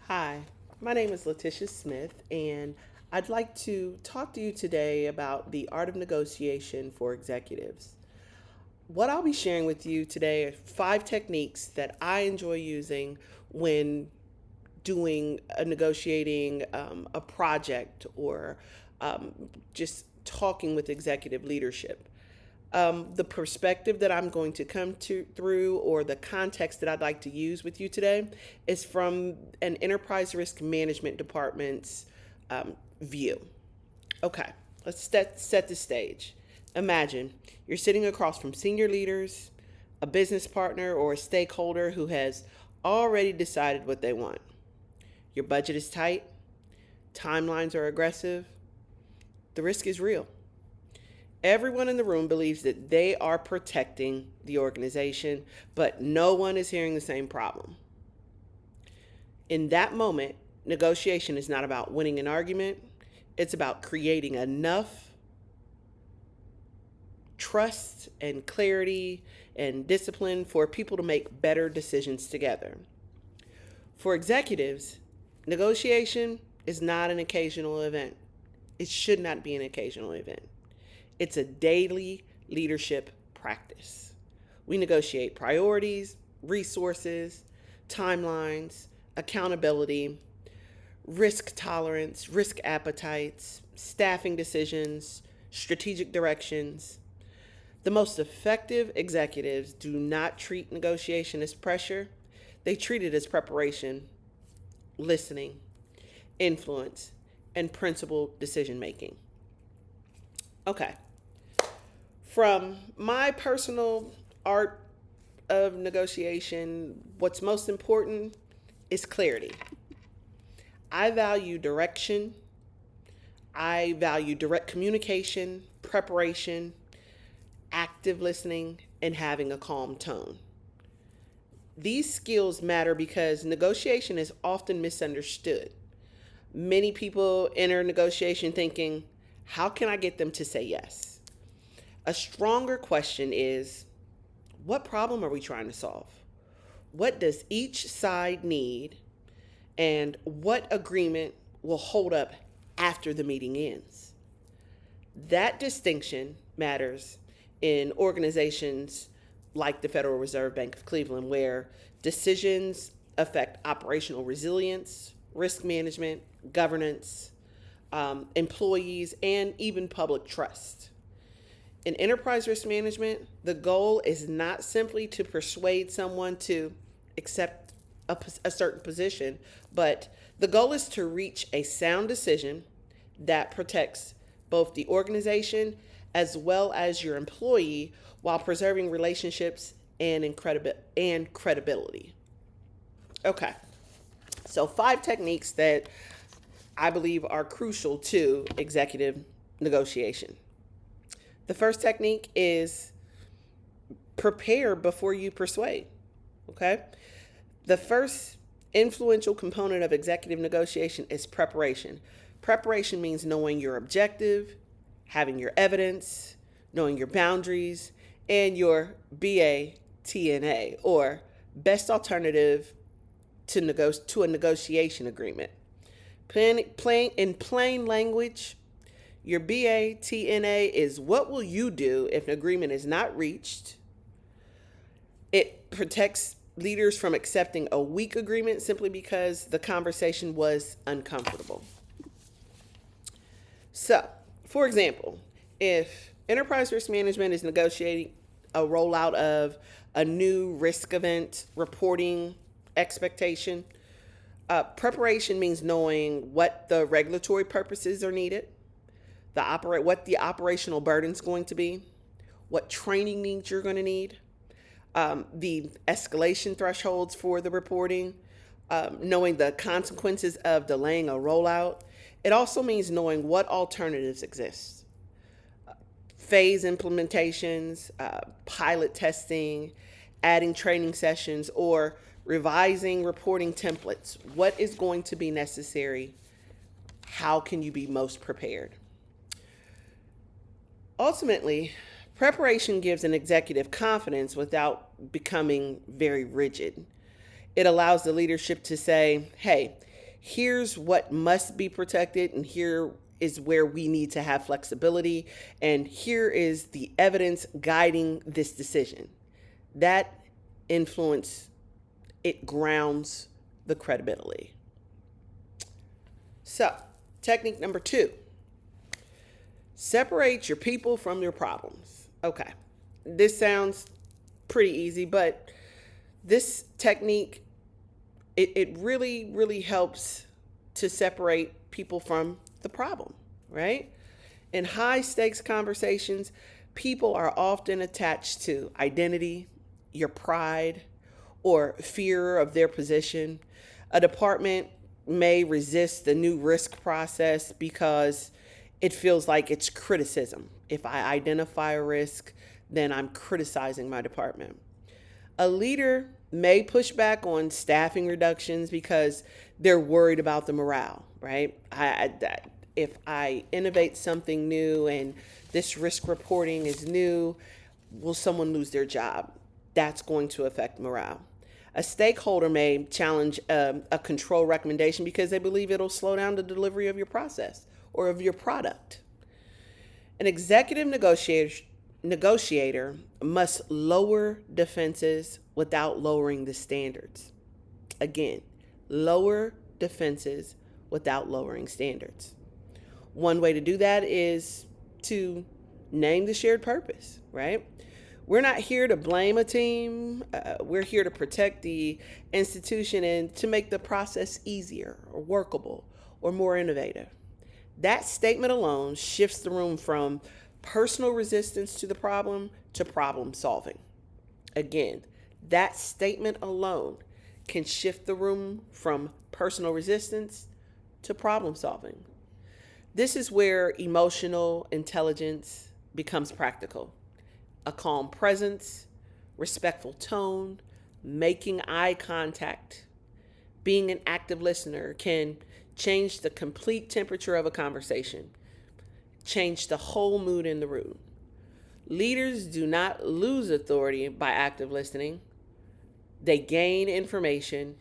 Hi, my name is Letitia Smith, and I'd like to talk to you today about the art of negotiation for executives. What I'll be sharing with you today are 5 techniques that I enjoy using when doing negotiating a project or just talking with executive leadership. The perspective that I'm going to come to through, or the context that I'd like to use with you today, is from an enterprise risk management department's view. Okay, let's set the stage. Imagine you're sitting across from senior leaders, a business partner, or a stakeholder who has already decided what they want. Your budget is tight, timelines are aggressive, the risk is real. Everyone in the room believes that they are protecting the organization, but no one is hearing the same problem. In that moment, negotiation is not about winning an argument, it's about creating enough trust and clarity and discipline for people to make better decisions together. For executives, negotiation is not an occasional event. It should not be an occasional event. It's a daily leadership practice. We negotiate priorities, resources, timelines, accountability, risk tolerance, risk appetites, staffing decisions, strategic directions. The most effective executives do not treat negotiation as pressure, they treat it as preparation, listening, influence, and principled decision making. Okay, from my personal art of negotiation, what's most important is clarity. I value direction, I value direct communication, preparation, active listening, and having a calm tone. These skills matter because negotiation is often misunderstood. Many people enter negotiation thinking, how can I get them to say yes? A stronger question is, what problem are we trying to solve? What does each side need? And what agreement will hold up after the meeting ends? That distinction matters in organizations like the Federal Reserve Bank of Cleveland, where decisions affect operational resilience, risk management, governance, employees, and even public trust. In enterprise risk management, the goal is not simply to persuade someone to accept a certain position, but the goal is to reach a sound decision that protects both the organization as well as your employee while preserving relationships and credibility. Okay, so 5 techniques that I believe are crucial to executive negotiation. The first technique is prepare before you persuade. Okay? The first influential component of executive negotiation is preparation. Preparation means knowing your objective, having your evidence, knowing your boundaries, and your BATNA, or best alternative to a negotiation agreement. In plain language, your BATNA is what will you do if an agreement is not reached. It protects leaders from accepting a weak agreement simply because the conversation was uncomfortable. So, for example, if enterprise risk management is negotiating a rollout of a new risk event reporting expectation, preparation means knowing what the regulatory purposes are needed, what the operational burden is going to be, what training needs you're going to need, the escalation thresholds for the reporting, knowing the consequences of delaying a rollout. It also means knowing what alternatives exist. Phase implementations, pilot testing, adding training sessions, or revising reporting templates. What is going to be necessary? How can you be most prepared? Ultimately, preparation gives an executive confidence without becoming very rigid. It allows the leadership to say, hey, Here's what must be protected, and here is where we need to have flexibility, and here is the evidence guiding this decision. That influence, it grounds the credibility. So, technique number 2, separate your people from your problems. Okay, this sounds pretty easy, but this technique, it really, really helps to separate people from the problem, right? In high stakes conversations, people are often attached to identity, your pride, or fear of their position. A department may resist the new risk process because it feels like it's criticism. If I identify a risk, then I'm criticizing my department. A leader may push back on staffing reductions because they're worried about the morale, right? If I innovate something new and this risk reporting is new, will someone lose their job? That's going to affect morale. A stakeholder may challenge a control recommendation because they believe it'll slow down the delivery of your process or of your product. An executive negotiator must lower defenses without lowering the standards. Again, lower defenses without lowering standards. One way to do that is to name the shared purpose, right? We're not here to blame a team. We're here to protect the institution and to make the process easier or workable or more innovative. That statement alone shifts the room from personal resistance to the problem to problem solving. Again, that statement alone can shift the room from personal resistance to problem solving. This is where emotional intelligence becomes practical. A calm presence, respectful tone, making eye contact, being an active listener can change the complete temperature of a conversation, change the whole mood in the room. Leaders do not lose authority by active listening. They gain information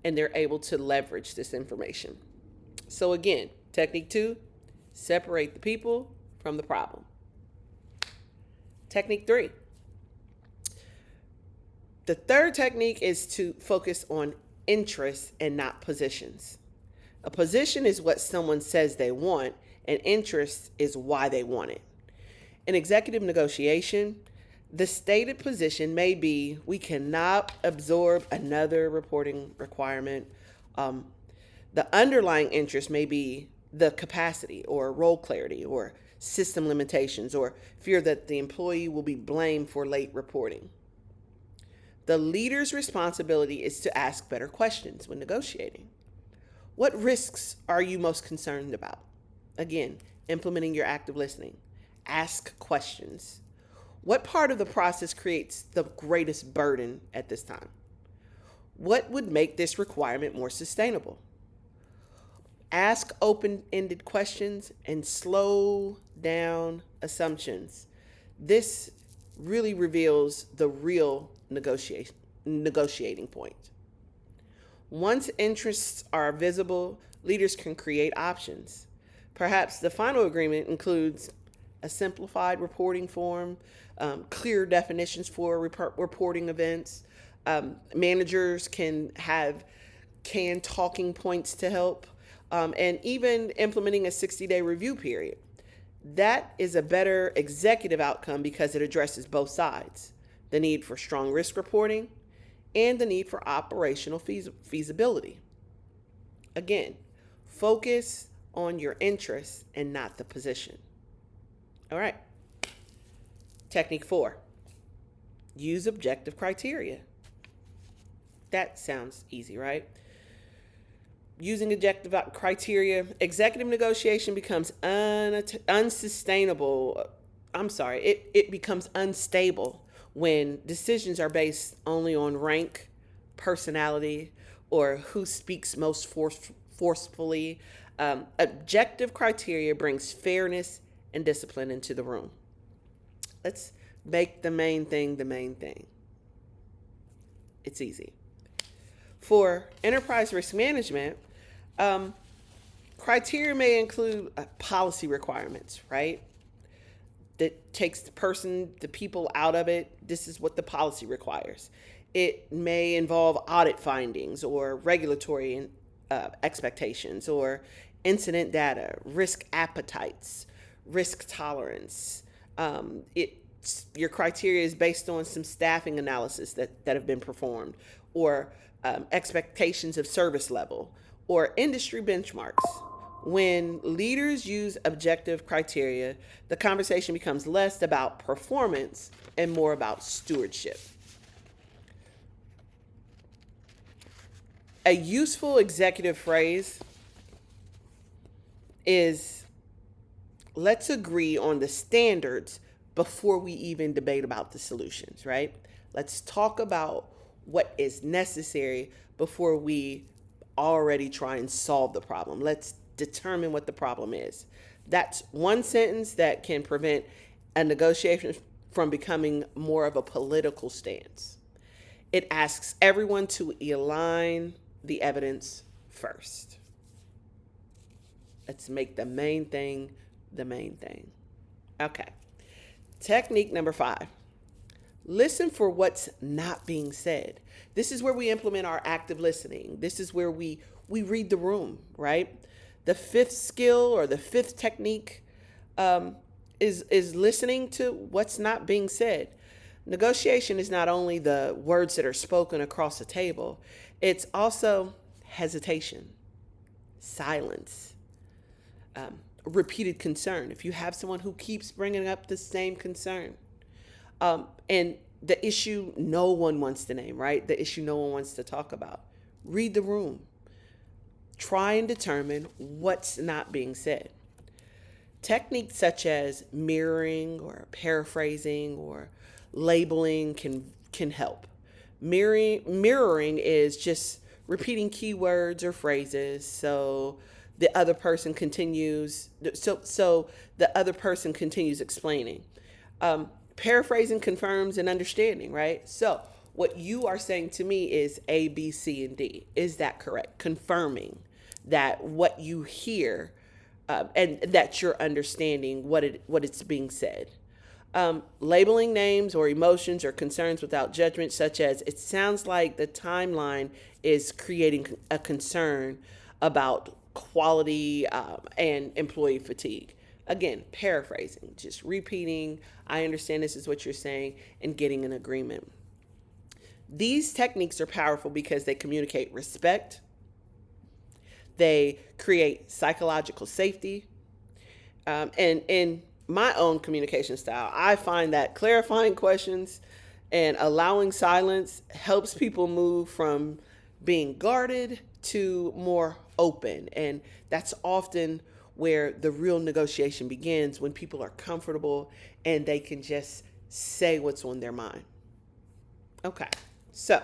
and they're able to leverage this information. So again, technique 2, separate the people from the problem. Technique 3. The third technique is to focus on interests and not positions. A position is what someone says they want, and interest is why they want it. In executive negotiation, the stated position may be we cannot absorb another reporting requirement. The underlying interest may be the capacity or role clarity or system limitations or fear that the employee will be blamed for late reporting. The leader's responsibility is to ask better questions when negotiating. What risks are you most concerned about? Again, implementing your active listening. Ask questions. What part of the process creates the greatest burden at this time? What would make this requirement more sustainable? Ask open-ended questions and slow down assumptions. This really reveals the real negotiating point. Once interests are visible, leaders can create options. Perhaps the final agreement includes a simplified reporting form, clear definitions for reporting events. Managers can have canned talking points to help, and even implementing a 60-day review period. That is a better executive outcome because it addresses both sides, the need for strong risk reporting and the need for operational feasibility. Again, focus on your interests and not the position. All right. Technique 4, use objective criteria. That sounds easy, right? Using objective criteria, executive negotiation becomes unsustainable. It becomes unstable when decisions are based only on rank, personality, or who speaks most forcefully. Objective criteria brings fairness and discipline into the room. Let's make the main thing the main thing. It's easy. For enterprise risk management, Criteria may include policy requirements, right? That takes the people out of it. This is what the policy requires. It may involve audit findings or regulatory expectations or incident data, risk appetites, risk tolerance. Your criteria is based on some staffing analysis that have been performed, or expectations of service level, or industry benchmarks. When leaders use objective criteria, the conversation becomes less about performance and more about stewardship. A useful executive phrase is, let's agree on the standards before we even debate about the solutions, right? Let's talk about what is necessary before we already try and solve the problem. Let's determine what the problem is. That's one sentence that can prevent a negotiation from becoming more of a political stance. It asks everyone to align the evidence first. Let's make the main thing the main thing. Okay. Technique number 5. Listen for what's not being said. This is where we implement our active listening. This is where we read the room, right? The 5th skill, or the 5th technique, is listening to what's not being said. Negotiation is not only the words that are spoken across the table, it's also hesitation, silence, repeated concern. If you have someone who keeps bringing up the same concern, and the issue no one wants to name, right? The issue no one wants to talk about. Read the room. Try and determine what's not being said. Techniques such as mirroring or paraphrasing or labeling can help. Mirroring is just repeating keywords or phrases so the other person continues explaining. Paraphrasing confirms an understanding, right? So what you are saying to me is A, B, C, and D. Is that correct? Confirming that what you hear and that you're understanding what it's being said. Labeling names or emotions or concerns without judgment, such as, it sounds like the timeline is creating a concern about quality and employee fatigue. Again, paraphrasing, just repeating, I understand this is what you're saying, and getting an agreement. These techniques are powerful because they communicate respect, they create psychological safety, and in my own communication style, I find that clarifying questions and allowing silence helps people move from being guarded to more open. And that's often where the real negotiation begins, when people are comfortable and they can just say what's on their mind. Okay, so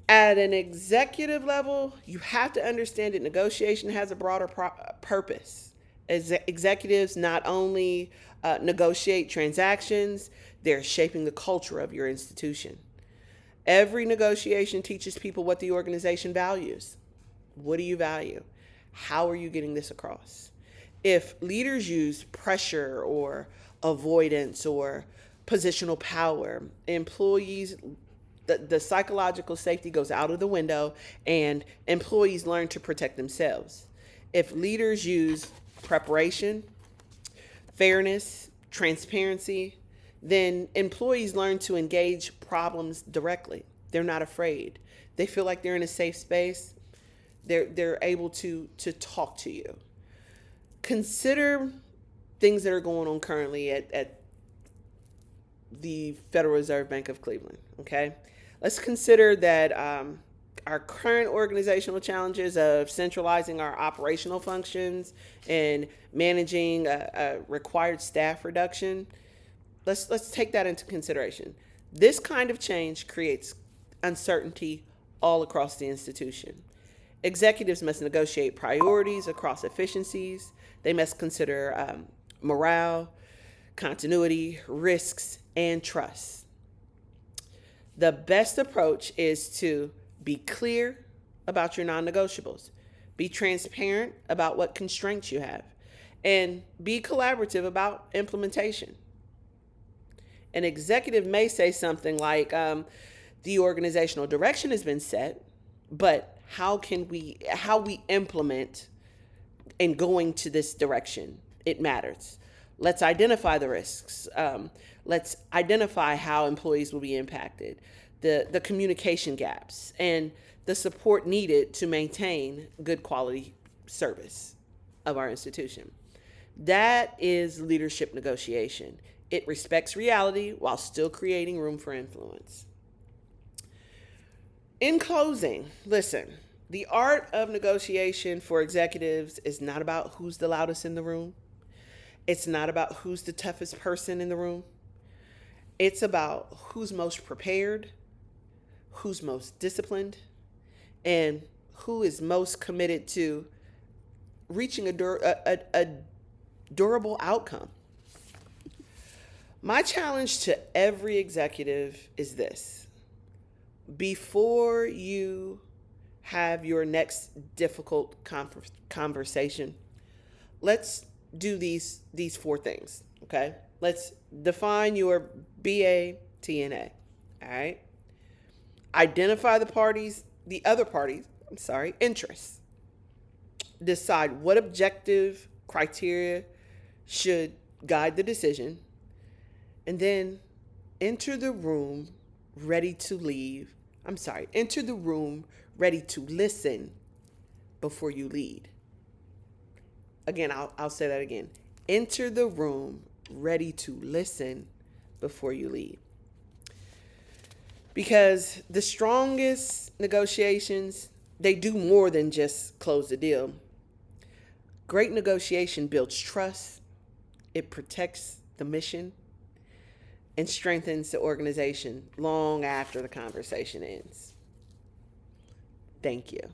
at an executive level, you have to understand that negotiation has a broader purpose. Executives not only negotiate transactions, they're shaping the culture of your institution. Every negotiation teaches people what the organization values. What do you value? How are you getting this across? If leaders use pressure or avoidance or positional power, employees, the psychological safety goes out of the window and employees learn to protect themselves. If leaders use preparation, fairness, transparency, then employees learn to engage problems directly. They're not afraid. They feel like they're in a safe space. They're able to talk to you. Consider things that are going on currently at the Federal Reserve Bank of Cleveland, okay? Let's consider that our current organizational challenges of centralizing our operational functions and managing a required staff reduction. Let's take that into consideration. This kind of change creates uncertainty all across the institution. Executives must negotiate priorities across efficiencies. They must consider morale, continuity, risks, and trust. The best approach is to be clear about your non-negotiables. Be transparent about what constraints you have, and be collaborative about implementation. An executive may say something like, the organizational direction has been set, but how we implement in going to this direction, it matters. Let's identify the risks. Let's identify how employees will be impacted, the communication gaps, and the support needed to maintain good quality service of our institution. That is leadership negotiation. It respects reality while still creating room for influence. In closing, listen, the art of negotiation for executives is not about who's the loudest in the room. It's not about who's the toughest person in the room. It's about who's most prepared, who's most disciplined, and who is most committed to reaching a durable outcome. My challenge to every executive is this: before you have your next difficult conversation, let's do these 4 things, okay? Let's define your BATNA, all right? Identify the other parties, interests. Decide what objective criteria should guide the decision, and then enter the room ready to listen before you lead. Again, I'll say that again. Enter the room ready to listen before you lead. Because the strongest negotiations, they do more than just close the deal. Great negotiation builds trust, it protects the mission, and strengthens the organization long after the conversation ends. Thank you.